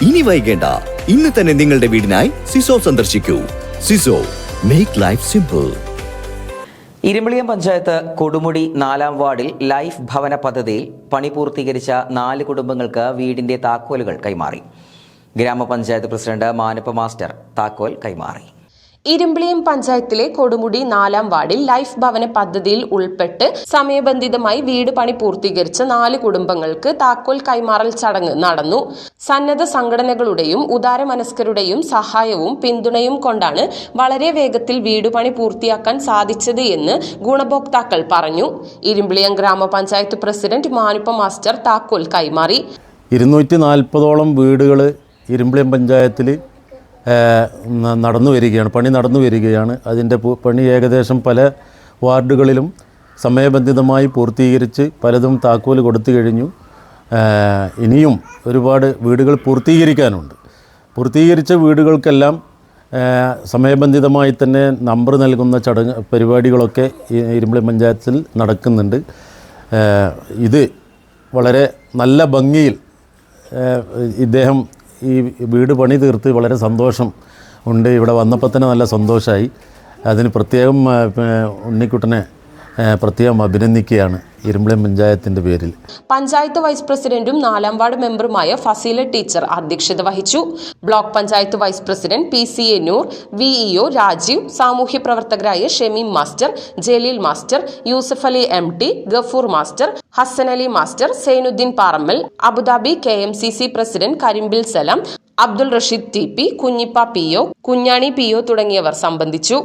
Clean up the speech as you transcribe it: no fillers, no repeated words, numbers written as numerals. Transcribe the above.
ഇനി വൈകേണ്ട, ഇന്ന് തന്നെ നിങ്ങളുടെ വീടിനായി സിസോ സന്ദർശിക്കൂ. സിസോ, make life simple. Irimbiliyam panchayat Kodumudi 4-ാം വാർഡിൽ ലൈഫ് ഭവന പദ്ധതിയിൽ പണി പൂർത്തീകരിച്ച 4 കുടുംബങ്ങൾക്ക് വീടിന്റെ താക്കോലുകൾ കൈമാറി. ഗ്രാമപഞ്ചായത്ത് പ്രസിഡന്റ് മാനപ്പ മാസ്റ്റർ താക്കോൽ കൈമാറി. ഇരുമ്പിളിയം പഞ്ചായത്തിലെ കൊടുമുടി 4-ാം വാർഡിൽ ലൈഫ് ഭവന പദ്ധതിയിൽ ഉൾപ്പെട്ട് സമയബന്ധിതമായി വീട് പണി പൂർത്തീകരിച്ച 4 കുടുംബങ്ങൾക്ക് താക്കോൽ കൈമാറൽ ചടങ്ങ് നടന്നു. സന്നദ്ധ സംഘടനകളുടെയും ഉദാരമനസ്കരുടെയും സഹായവും പിന്തുണയും കൊണ്ടാണ് വളരെ വേഗത്തിൽ വീട് പണി പൂർത്തിയാക്കാൻ സാധിച്ചത് എന്ന് ഗുണഭോക്താക്കൾ പറഞ്ഞു. ഇരുമ്പിളിയം ഗ്രാമപഞ്ചായത്ത് പ്രസിഡന്റ് മാനുപ്പ മാസ്റ്റർ താക്കോൽ കൈമാറി. 240ഓളം വീടുകൾ ഇരുമ്പിളിയം പഞ്ചായത്തിൽ പണി നടന്നു വരികയാണ്. അതിൻ്റെ പണി ഏകദേശം പല വാർഡുകളിലും സമയബന്ധിതമായി പൂർത്തീകരിച്ച് പലതും താക്കോൽ കൊടുത്തു കഴിഞ്ഞു. ഇനിയും ഒരുപാട് വീടുകൾ പൂർത്തീകരിക്കാനുണ്ട്. പൂർത്തീകരിച്ച വീടുകൾക്കെല്ലാം സമയബന്ധിതമായി തന്നെ നമ്പർ നൽകുന്ന പരിപാടികളൊക്കെ ഇരുമ്പിളിയം പഞ്ചായത്തിൽ നടക്കുന്നുണ്ട്. ഇത് വളരെ നല്ല ഭംഗിയിൽ ഇദ്ദേഹം ഈ വീട് പണി തീർത്ത് വളരെ സന്തോഷം ഉണ്ട്. ഇവിടെ വന്നപ്പോൾ തന്നെ നല്ല സന്തോഷമായി. അതിന് പ്രത്യേകം ഉണ്ണിക്കുട്ടനെ പ്രത്യേകം അഭിനന്ദിക്കുകയാണ് ഇരുമ്പിളിയം പഞ്ചായത്തിൻ്റെ പേരിൽ. പഞ്ചായത്ത് വൈസ് പ്രസിഡന്റും 4-ാം വാർഡ് മെമ്പറുമായ ഫസീല ടീച്ചർ അധ്യക്ഷത വഹിച്ചു. Block panchayat vice president PCA Noor, VEO Rajeev, സാമൂഹ്യ പ്രവർത്തകരായ Shameem master, Jaleel master, Yusuf Ali MT, Gafoor master, Hasan Ali master, Sainuddin Parammal, Abu Dhabi KMCC president Karimbil Salam, Abdul Rasheed TP, Kunhippa PO, Kunhani PO തുടങ്ങിയവർ സംബന്ധിച്ചു.